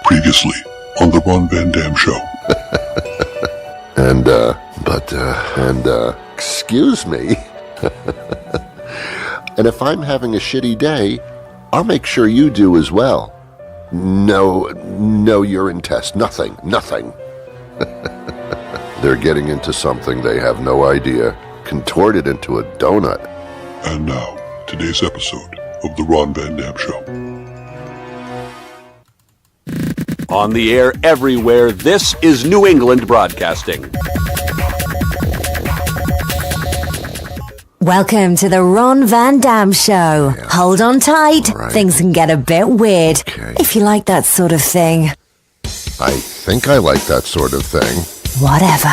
Previously on the Ron Van Dam Show. Excuse me. And if I'm having a shitty day, I'll make sure you do as well. No urine test, nothing. They're getting into something they have no idea, contorted into a donut. And now, today's episode of the Ron Van Dam Show. On the air everywhere, this is New England Broadcasting. Welcome to the Ron Van Dam Show. Yeah. Hold on tight. Right. Things can get a bit weird. Okay. If you like that sort of thing. I think I like that sort of thing. Whatever.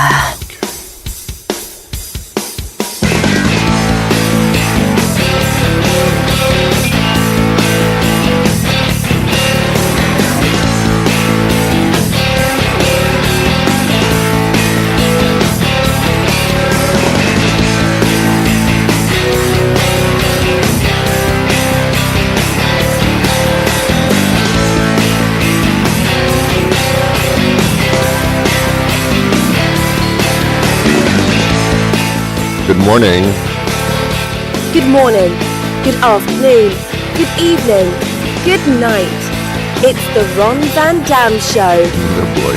Good morning. Good morning, good afternoon, good evening, good night. It's the Ron Van Dam Show. Oh boy.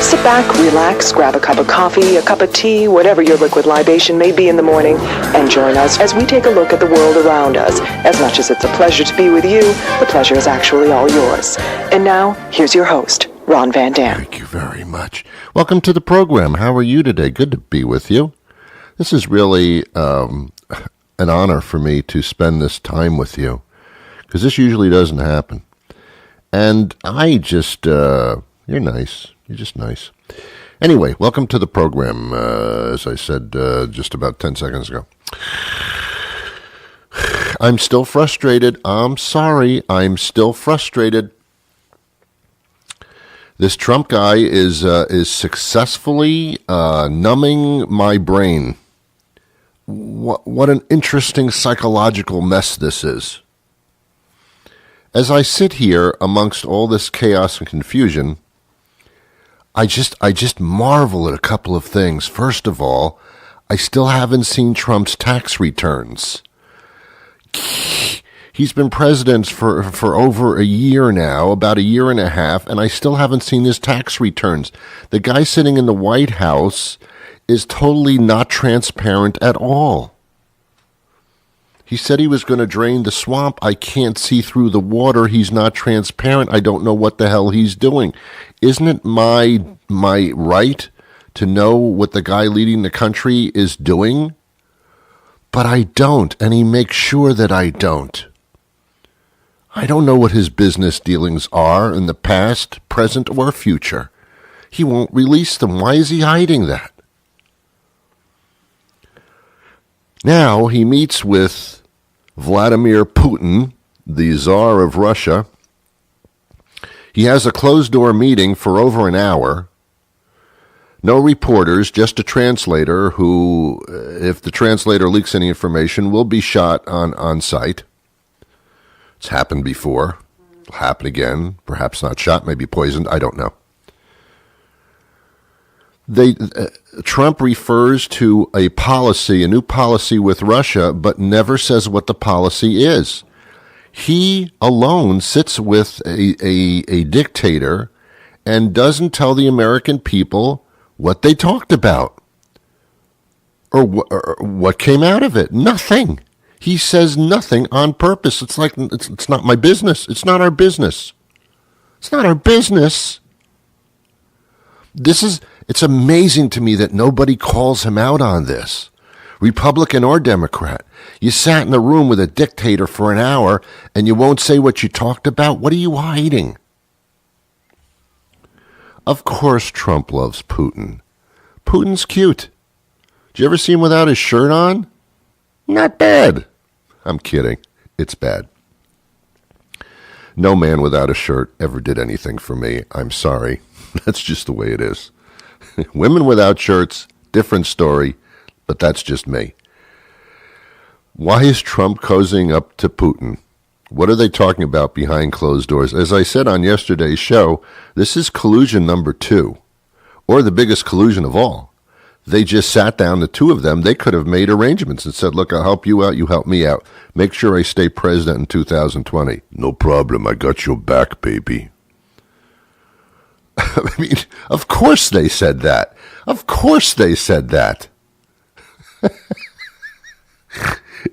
Sit back, relax, grab a cup of coffee, a cup of tea, whatever your liquid libation may be in the morning, and join us as we take a look at the world around us. As much as it's a pleasure to be with you, the pleasure is actually all yours. And now, here's your host, Ron Van Dam. Thank you very much. Welcome to the program. How are you today? Good to be with you. This is really an honor for me to spend this time with you, because this usually doesn't happen. And I just, you're nice. You're just nice. Anyway, welcome to the program, as I said just about 10 seconds ago. I'm still frustrated. I'm sorry. I'm still frustrated. This Trump guy is successfully numbing my brain. What an interesting psychological mess this is. As I sit here amongst all this chaos and confusion, I just marvel at a couple of things. First of all, I still haven't seen Trump's tax returns. He's been president for over a year now, about a year and a half, and I still haven't seen his tax returns. The guy sitting in the White House is totally not transparent at all. He said he was going to drain the swamp. I can't see through the water. He's not transparent. I don't know what the hell he's doing. Isn't it my right to know what the guy leading the country is doing? But I don't, and he makes sure that I don't. I don't know what his business dealings are in the past, present, or future. He won't release them. Why is he hiding that? Now he meets with Vladimir Putin, the Tsar of Russia. He has a closed-door meeting for over an hour. No reporters, just a translator who, if the translator leaks any information, will be shot on sight. It's happened before. It'll happen again. Perhaps not shot, maybe poisoned. I don't know. Trump refers to a new policy with Russia, but never says what the policy is. He alone sits with a dictator and doesn't tell the American people what they talked about or what came out of it. Nothing. He says nothing on purpose. It's like, it's not my business. It's not our business. It's not our business. It's amazing to me that nobody calls him out on this, Republican or Democrat. You sat in the room with a dictator for an hour and you won't say what you talked about. What are you hiding? Of course Trump loves Putin. Putin's cute. Did you ever see him without his shirt on? Not bad. I'm kidding. It's bad. No man without a shirt ever did anything for me. I'm sorry. That's just the way it is. Women without shirts, different story, but that's just me. Why is Trump cozying up to Putin? What are they talking about behind closed doors? As I said on yesterday's show, this is collusion number 2, or the biggest collusion of all. They just sat down, the two of them. They could have made arrangements and said, look, I'll help you out, you help me out. Make sure I stay president in 2020. No problem, I got your back, baby. I mean, of course they said that. Of course they said that.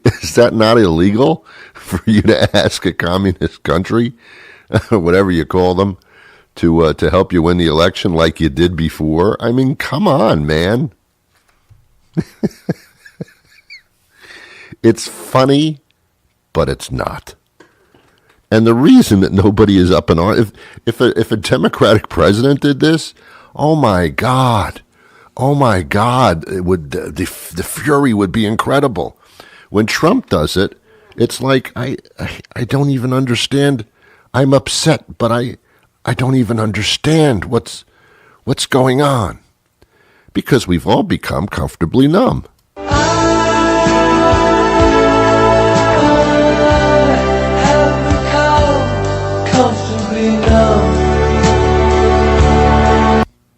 Is that not illegal for you to ask a communist country, whatever you call them, to help you win the election like you did before? I mean, come on, man. It's funny, but it's not. And the reason that nobody is up in arms, if a Democratic president did this, oh my God, it would the fury would be incredible. When Trump does it, it's like I don't even understand. I'm upset, but I don't even understand what's going on, because we've all become comfortably numb.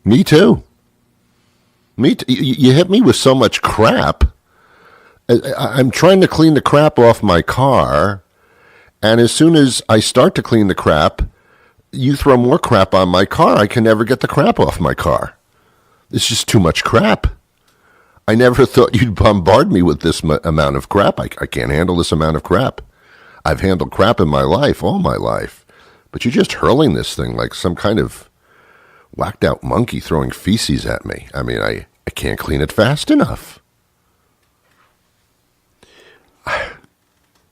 Me too. You hit me with so much crap. I'm trying to clean the crap off my car, and as soon as I start to clean the crap, you throw more crap on my car. I can never get the crap off my car. It's just too much crap. I never thought you'd bombard me with this amount of crap. I can't handle this amount of crap. I've handled crap in my life, all my life. But you're just hurling this thing like some kind of whacked out monkey throwing feces at me. I mean, I can't clean it fast enough.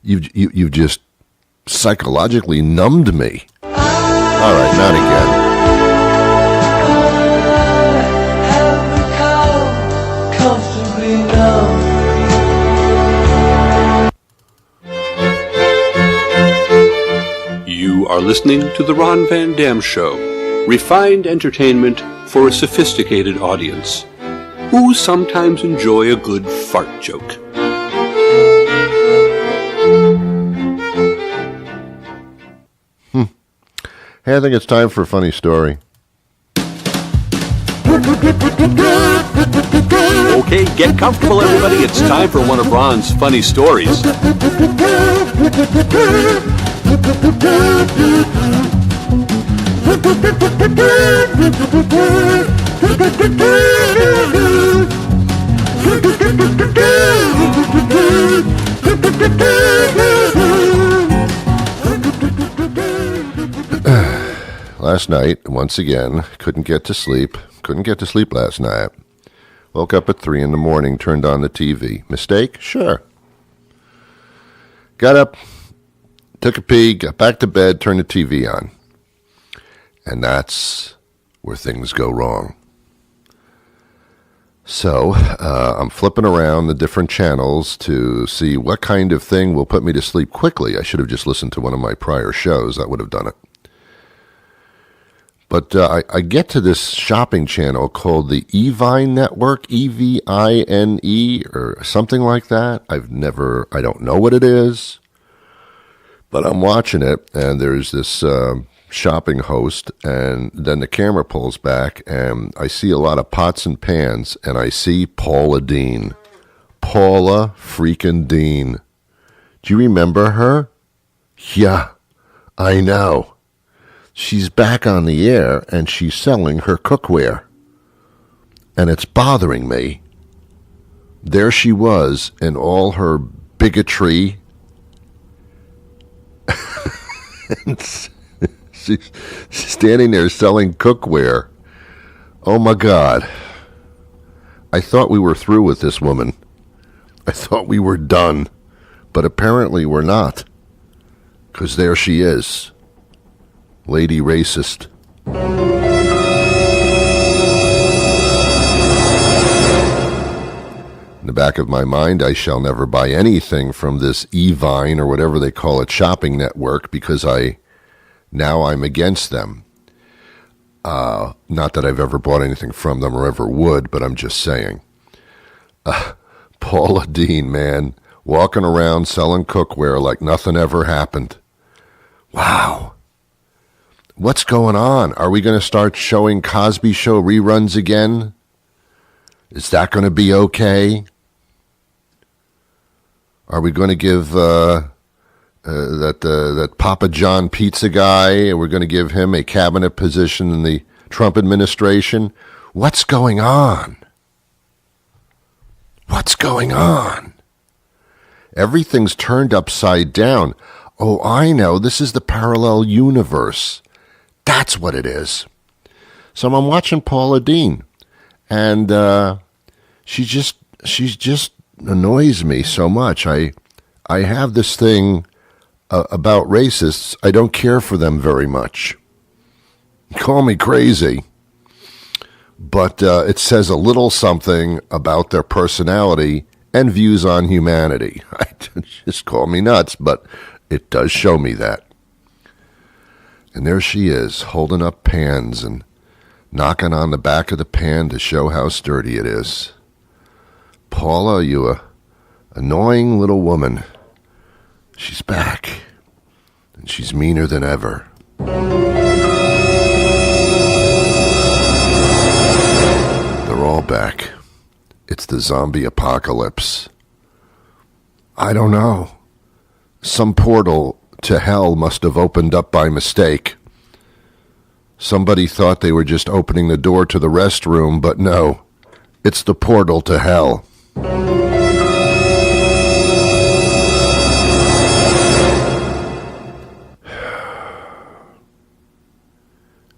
You've just psychologically numbed me. All right, not again. You are listening to The Ron Van Dam Show, refined entertainment for a sophisticated audience who sometimes enjoy a good fart joke. Hey, I think it's time for a funny story. Okay, get comfortable, everybody. It's time for one of Ron's funny stories. Last night, once again, couldn't get to sleep last night. Woke up at 3 a.m, turned on the TV. Mistake? Sure. Got up, took a pee, got back to bed, turned the TV on. And that's where things go wrong. So, I'm flipping around the different channels to see what kind of thing will put me to sleep quickly. I should have just listened to one of my prior shows. That would have done it. But I get to this shopping channel called the Evine Network, Evine, or something like that. I don't know what it is, but I'm watching it, and there's this shopping host, and then the camera pulls back, and I see a lot of pots and pans, and I see Paula Deen. Paula freaking Deen. Do you remember her? Yeah, I know. She's back on the air, and she's selling her cookware. And it's bothering me. There she was in all her bigotry. And she's standing there selling cookware. Oh, my God. I thought we were through with this woman. I thought we were done. But apparently we're not. Because there she is. Lady racist. In the back of my mind, I shall never buy anything from this Evine or whatever they call it shopping network, because I Now I'm against them. Not that I've ever bought anything from them or ever would, but I'm just saying. Paula Deen, man, walking around selling cookware like nothing ever happened. Wow. What's going on? Are we going to start showing Cosby Show reruns again? Is that going to be okay? Are we going to give that Papa John pizza guy, we're going to give him a cabinet position in the Trump administration? What's going on? What's going on? Everything's turned upside down. Oh, I know. This is the parallel universe. That's what it is. So I'm watching Paula Deen, and she just annoys me so much. I have this thing about racists. I don't care for them very much. Call me crazy, but it says a little something about their personality and views on humanity. Just call me nuts, but it does show me that. And there she is, holding up pans and knocking on the back of the pan to show how sturdy it is. Paula, you a annoying little woman. She's back, and she's meaner than ever. They're all back. It's the zombie apocalypse. I don't know. Some portal to hell must have opened up by mistake. Somebody thought they were just opening the door to the restroom, but no. It's the portal to hell.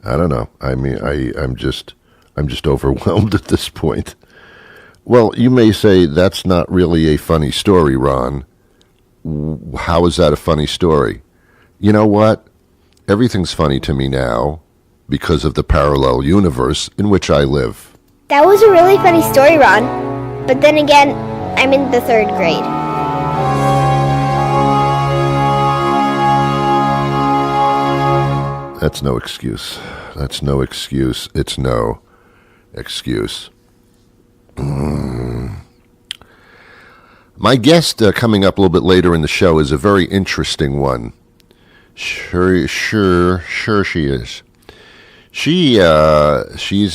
I don't know. I mean, I'm just overwhelmed at this point. Well, you may say that's not really a funny story, Ron. How is that a funny story? You know what? Everything's funny to me now because of the parallel universe in which I live. That was a really funny story, Ron. But then again, I'm in the 3rd grade. That's no excuse. That's no excuse. It's no excuse. My guest coming up a little bit later in the show is a very interesting one. Sure she is. She's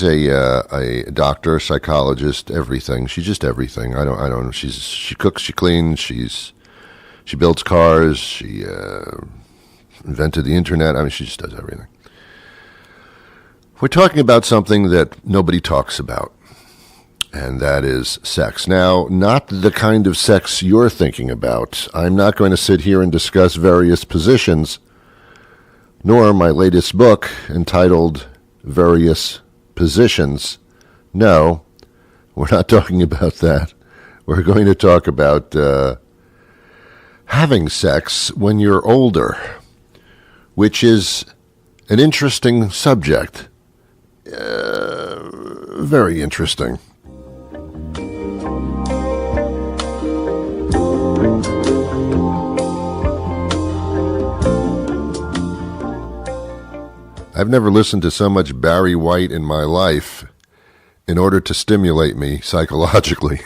a doctor, psychologist, everything. She's just everything. I don't know. She cooks, she cleans, she builds cars, she invented the internet. I mean, she just does everything. We're talking about something that nobody talks about, and that is sex. Now, not the kind of sex you're thinking about. I'm not going to sit here and discuss various positions, nor my latest book entitled Various Positions. No, we're not talking about that. We're going to talk about having sex when you're older, which is an interesting subject. Very interesting. I've never listened to so much Barry White in my life in order to stimulate me psychologically.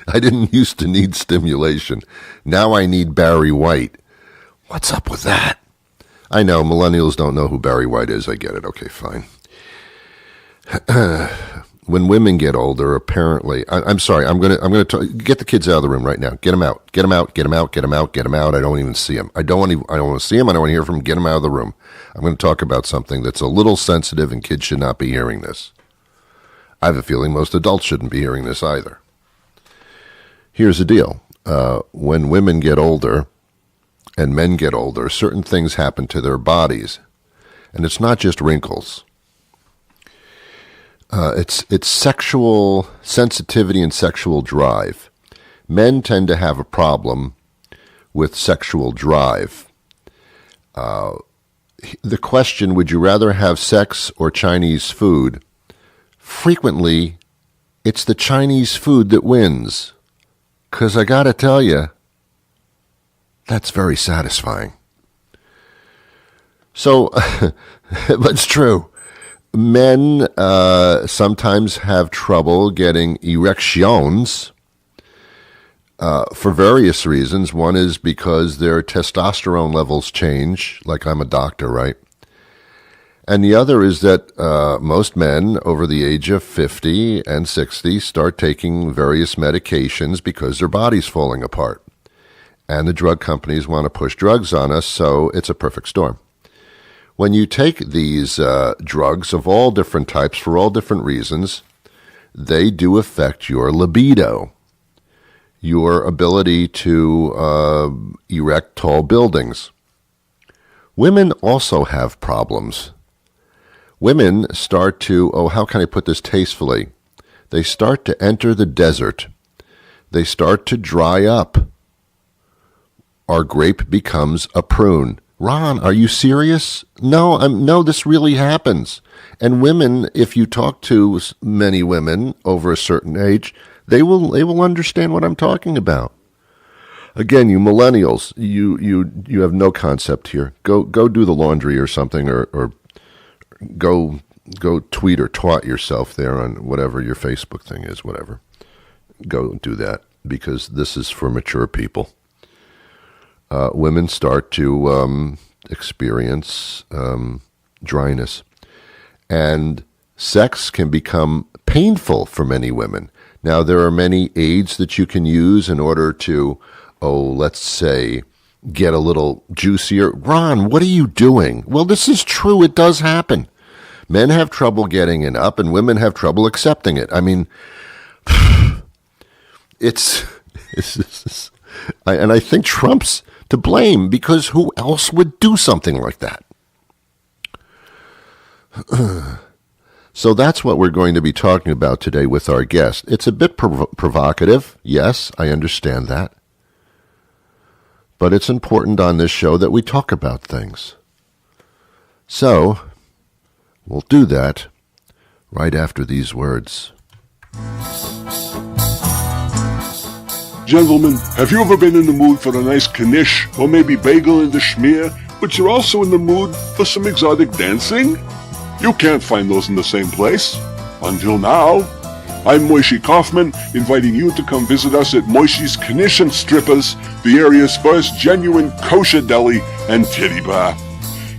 I didn't used to need stimulation. Now I need Barry White. What's up with that? I know, millennials don't know who Barry White is. I get it. Okay, fine. When women get older, apparently, I'm sorry. I'm gonna get the kids out of the room right now. Get them out. Get them out. Get them out. Get them out. Get them out. I don't even see them. I don't want to see them. I don't want to hear from them. Get them out of the room. I'm going to talk about something that's a little sensitive, and kids should not be hearing this. I have a feeling most adults shouldn't be hearing this either. Here's the deal. When women get older and men get older, certain things happen to their bodies. And it's not just wrinkles. It's sexual sensitivity and sexual drive. Men tend to have a problem with sexual drive. The question, would you rather have sex or Chinese food? Frequently, it's the Chinese food that wins. 'Cause I gotta tell you, that's very satisfying. So, but it's true. Men sometimes have trouble getting erections for various reasons. One is because their testosterone levels change, like I'm a doctor, right? And the other is that most men over the age of 50 and 60 start taking various medications because their body's falling apart. And the drug companies want to push drugs on us, so it's a perfect storm. When you take these drugs of all different types for all different reasons, they do affect your libido, your ability to erect tall buildings. Women also have problems. Women start to, how can I put this tastefully? They start to enter the desert. They start to dry up. Our grape becomes a prune. Ron, are you serious? No, this really happens. And women, if you talk to many women over a certain age, they will understand what I'm talking about. Again, you millennials, you have no concept here. Go do the laundry or something, or go tweet or twat yourself there on whatever your Facebook thing is, whatever. Go do that, because this is for mature people. Women start to experience dryness, and sex can become painful for many women. Now, there are many aids that you can use in order to, let's say, get a little juicier. Ron, what are you doing? Well, this is true. It does happen. Men have trouble getting it up, and women have trouble accepting it. I mean, it's and I think Trump's to blame, because who else would do something like that? So that's what we're going to be talking about today with our guest. It's a bit provocative. Yes, I understand that. But it's important on this show that we talk about things. So, we'll do that right after these words. Gentlemen, have you ever been in the mood for a nice knish or maybe bagel in the schmear, but you're also in the mood for some exotic dancing? You can't find those in the same place. Until now. I'm Moishe Kaufman, inviting you to come visit us at Moishe's Knish and Strippers, the area's first genuine kosher deli and titty bar.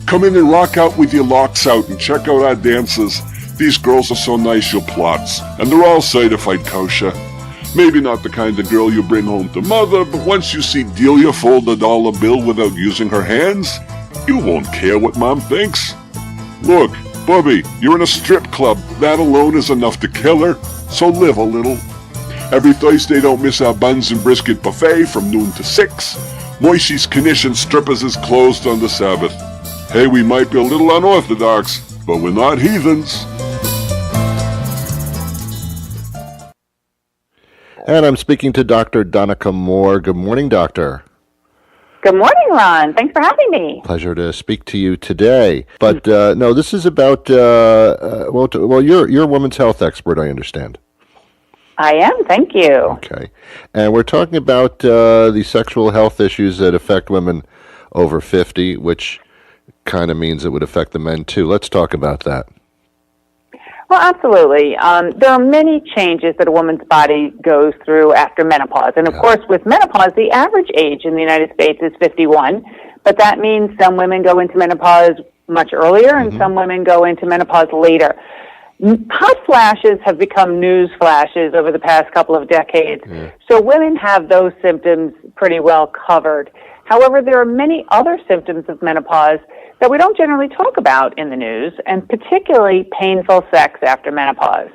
Come in and rock out with your locks out and check out our dancers. These girls are so nice you'll plots, and they're all certified kosher. Maybe not the kind of girl you bring home to mother, but once you see Delia fold a dollar bill without using her hands, you won't care what mom thinks. Look, Bubby, you're in a strip club. That alone is enough to kill her, so live a little. Every Thursday, don't miss our buns and brisket buffet from noon to 6. Moishe's Knish and Strippers is closed on the Sabbath. Hey, we might be a little unorthodox, but we're not heathens. And I'm speaking to Dr. Donnica Moore. Good morning, doctor. Good morning, Ron. Thanks for having me. Pleasure to speak to you today. But no, this is about, you're a women's health expert, I understand. I am, thank you. Okay. And we're talking about the sexual health issues that affect women over 50, which kind of means it would affect the men too. Let's talk about that. Well, absolutely. There are many changes that a woman's body goes through after menopause. And, of course, with menopause, the average age in the United States is 51. But that means some women go into menopause much earlier and some women go into menopause later. Hot flashes have become news flashes over the past couple of decades. So women have those symptoms pretty well covered. However, there are many other symptoms of menopause that we don't generally talk about in the news, and particularly painful sex after menopause.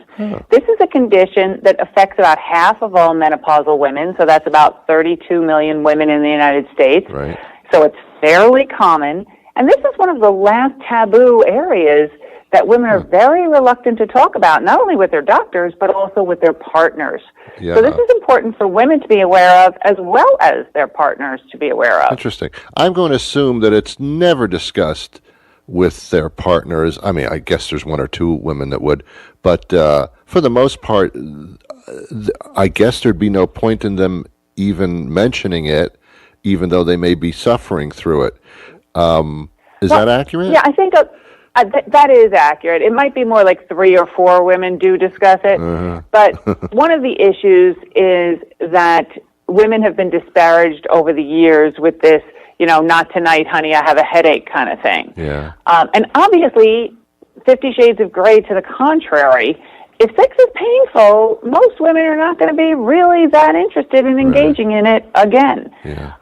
This is a condition that affects about half of all menopausal women, so that's about 32 million women in the United States. Right. So it's fairly common, and this is one of the last taboo areas that women are very reluctant to talk about, not only with their doctors, but also with their partners. So this is important for women to be aware of, as well as their partners to be aware of. Interesting. I'm going to assume that it's never discussed with their partners. I mean, I guess there's one or two women that would, but for the most part, I guess there'd be no point in them even mentioning it, even though they may be suffering through it. Is that accurate? Yeah, I think that is accurate. It might be more like 3 or 4 women do discuss it. But one of the issues is that women have been disparaged over the years with this, not tonight, honey, I have a headache kind of thing. Yeah. And obviously, 50 Shades of Grey to the contrary, if sex is painful, most women are not going to be really that interested in engaging in it again. Yeah.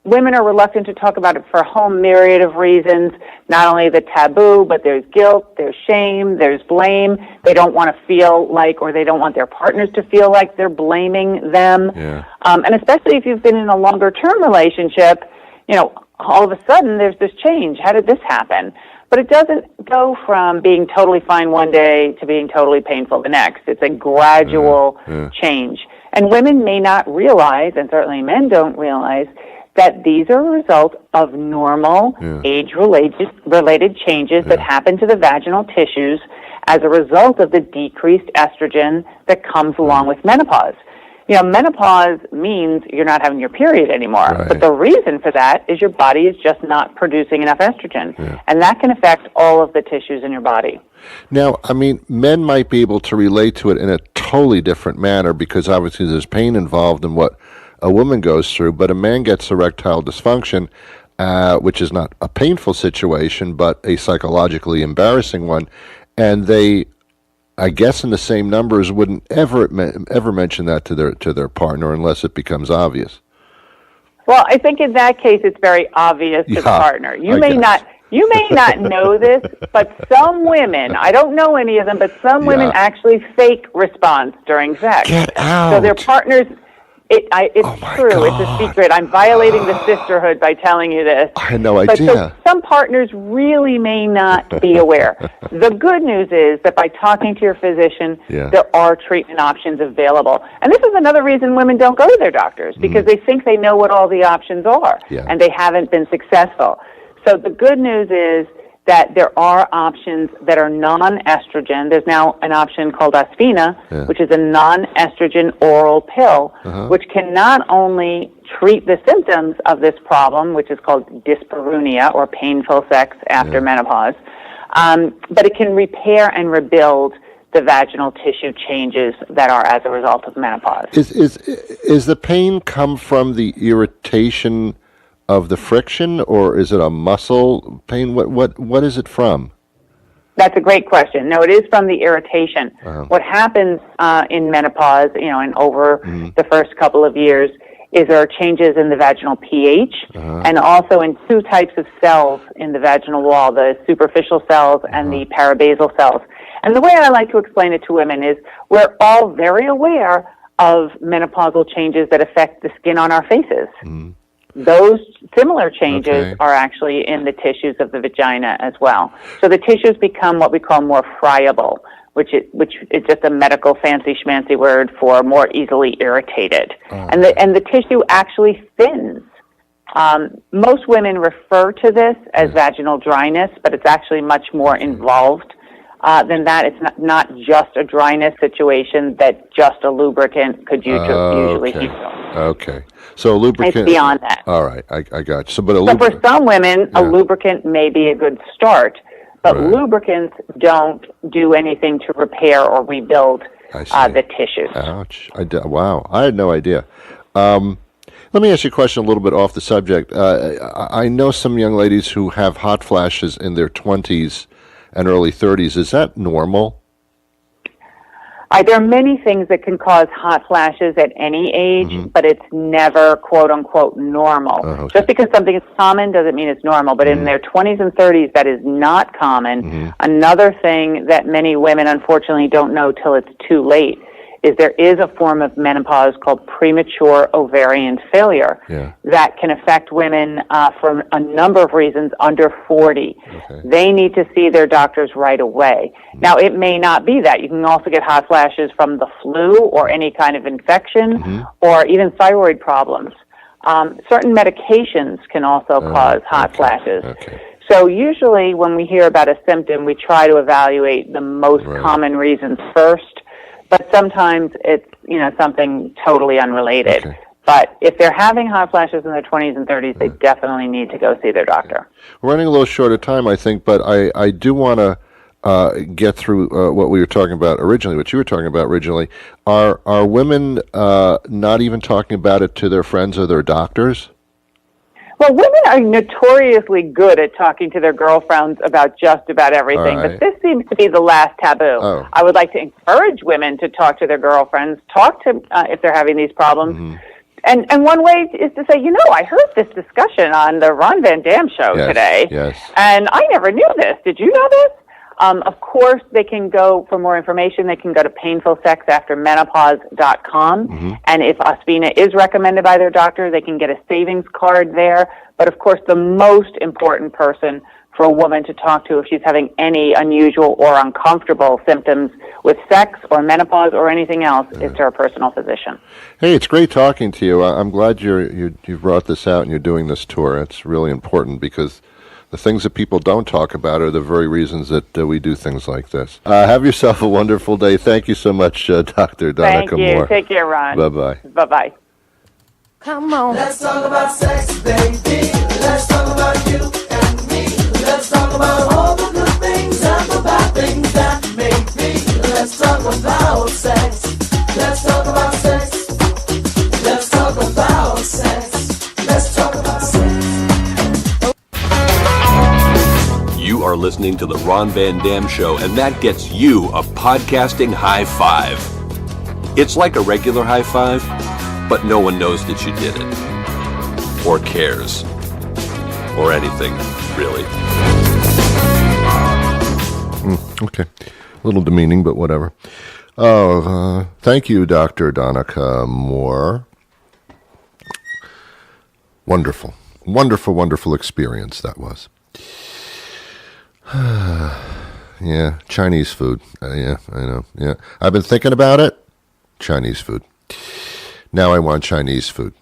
Women are reluctant to talk about it for a whole myriad of reasons, not only the taboo, but there's guilt, there's shame, there's blame. They don't want to feel like, or they don't want their partners to feel like they're blaming them. Yeah. And especially if you've been in a longer-term relationship, all of a sudden there's this change. How did this happen? But it doesn't go from being totally fine one day to being totally painful the next. It's a gradual change. And women may not realize, and certainly men don't realize, that these are a result of normal age-related changes that happen to the vaginal tissues as a result of the decreased estrogen that comes along with menopause. Menopause means you're not having your period anymore, but the reason for that is your body is just not producing enough estrogen, and that can affect all of the tissues in your body. Now, men might be able to relate to it in a totally different manner because obviously there's pain involved in what a woman goes through, but a man gets erectile dysfunction, which is not a painful situation, but a psychologically embarrassing one, and they, I guess in the same numbers, wouldn't ever mention that to their partner unless it becomes obvious. Well, I think in that case it's very obvious to the partner. You may not know this, but some women, I don't know any of them, but some women actually fake response during sex. Get out. So their partners... It's true. God. It's a secret. I'm violating the sisterhood by telling you this. I had no But idea. so some partners really may not be aware. The good news is that by talking to your physician, there are treatment options available. And this is another reason women don't go to their doctors, because they think they know what all the options are, and they haven't been successful. So the good news is that there are options that are non-estrogen. There's now an option called Aspina, which is a non-estrogen oral pill, which can not only treat the symptoms of this problem, which is called dyspareunia, or painful sex after menopause, but it can repair and rebuild the vaginal tissue changes that are as a result of menopause. Is the pain come from the irritation of the friction, or is it a muscle pain? What is it from? That's a great question. No, it is from the irritation. What happens in menopause, and over the first couple of years, is there are changes in the vaginal pH and also in 2 types of cells in the vaginal wall, the superficial cells and the parabasal cells. And the way I like to explain it to women is we're all very aware of menopausal changes that affect the skin on our faces. Those similar changes are actually in the tissues of the vagina as well. So the tissues become what we call more friable, which is just a medical fancy schmancy word for more easily irritated. And the tissue actually thins. Most women refer to this as vaginal dryness, but it's actually much more involved than that. It's not just a dryness situation that just a lubricant could usually heal. Okay. So a lubricant... It's beyond that. All right, I got you. So for some women, a lubricant may be a good start, but lubricants don't do anything to repair or rebuild the tissues. Ouch. Wow, I had no idea. Let me ask you a question a little bit off the subject. I know some young ladies who have hot flashes in their 20s and early 30s. Is that normal? There are many things that can cause hot flashes at any age, but it's never, quote-unquote, normal. Just because something is common doesn't mean it's normal, but in their 20s and 30s, that is not common. Another thing that many women, unfortunately, don't know till it's too late is there is a form of menopause called premature ovarian failure that can affect women for a number of reasons under 40. They need to see their doctors right away. Now, it may not be that. You can also get hot flashes from the flu or any kind of infection or even thyroid problems. Certain medications can also cause hot flashes. So usually when we hear about a symptom, we try to evaluate the most common reasons first. But sometimes it's, something totally unrelated. But if they're having hot flashes in their 20s and 30s, they definitely need to go see their doctor. We're running a little short of time, I think, but I do want to get through what we were talking about originally, what you were talking about originally. Are women not even talking about it to their friends or their doctors? Well, women are notoriously good at talking to their girlfriends about just about everything, Right. but this seems to be the last taboo. Oh. I would like to encourage women to talk to their girlfriends, talk to if they're having these problems. Mm-hmm. And one way is to say, I heard this discussion on the Ron Van Dam show today, and I never knew this. Did you know this? Of course, they can go, for more information, they can go to painfulsexaftermenopause.com. And if Aspina is recommended by their doctor, they can get a savings card there. But of course, the most important person for a woman to talk to if she's having any unusual or uncomfortable symptoms with sex or menopause or anything else is to her personal physician. Hey, it's great talking to you. I'm glad you brought this out and you're doing this tour. It's really important because the things that people don't talk about are the very reasons that we do things like this. Have yourself a wonderful day. Thank you so much, Dr. Donnica Moore. Thank you. Take care, Ron. Bye-bye. Bye-bye. Come on. Let's talk about sex, baby. Let's talk about you and me. Let's talk about all the good things and the bad things that make me. Let's talk about sex. Let's talk about sex. Let's talk about sex. Let's talk about sex. You are listening to the Ron Van Dam Show, and that gets you a podcasting high five. It's like a regular high five, but no one knows that you did it, or cares, or anything, really. Okay. A little demeaning, but whatever. Oh, thank you, Dr. Donnica Moore. Wonderful. Wonderful, wonderful experience that was. Yeah, Chinese food. Yeah, I know. Yeah, I've been thinking about it. Chinese food. Now I want Chinese food.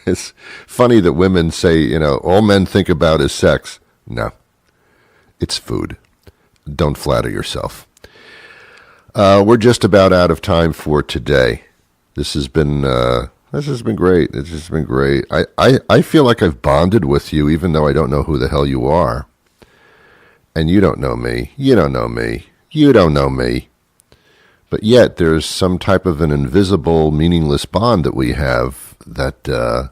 It's funny that women say, all men think about is sex. No, it's food. Don't flatter yourself. We're just about out of time for today. This has been great. It's just been great. I feel like I've bonded with you, even though I don't know who the hell you are. And you don't know me. You don't know me. You don't know me. But yet there's some type of an invisible, meaningless bond that we have that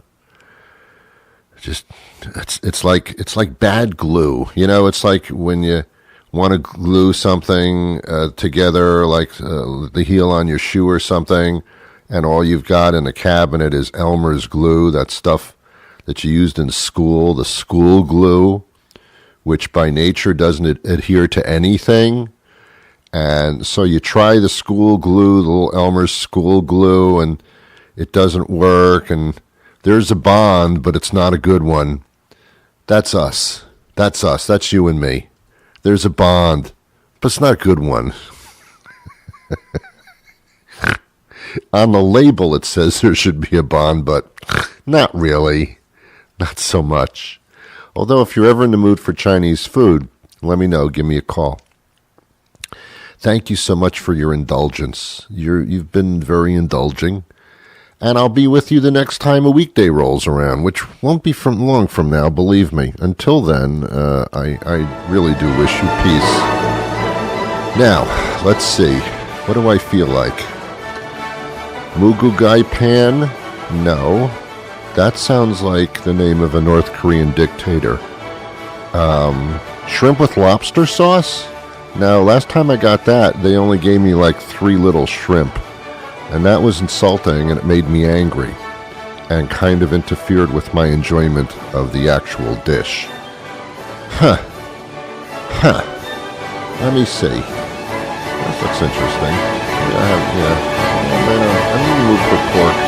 it's like bad glue. It's like when you want to glue something together, like the heel on your shoe or something, and all you've got in the cabinet is Elmer's glue, that stuff that you used in school, the school glue, which by nature doesn't adhere to anything. And so you try the school glue, the little Elmer's school glue, and it doesn't work, and there's a bond, but it's not a good one. That's us. That's us. That's you and me. There's a bond, but it's not a good one. On the label, it says there should be a bond, but not really. Not so much. Although, if you're ever in the mood for Chinese food, let me know. Give me a call. Thank you so much for your indulgence. You've been very indulging. And I'll be with you the next time a weekday rolls around, which won't be long from now, believe me. Until then, I really do wish you peace. Now, let's see. What do I feel like? Mugugai Pan? No. That sounds like the name of a North Korean dictator. Shrimp with lobster sauce? Now, last time I got that, they only gave me like 3 little shrimp. And that was insulting, and it made me angry. And kind of interfered with my enjoyment of the actual dish. Let me see. That looks interesting. I'm in the mood for pork.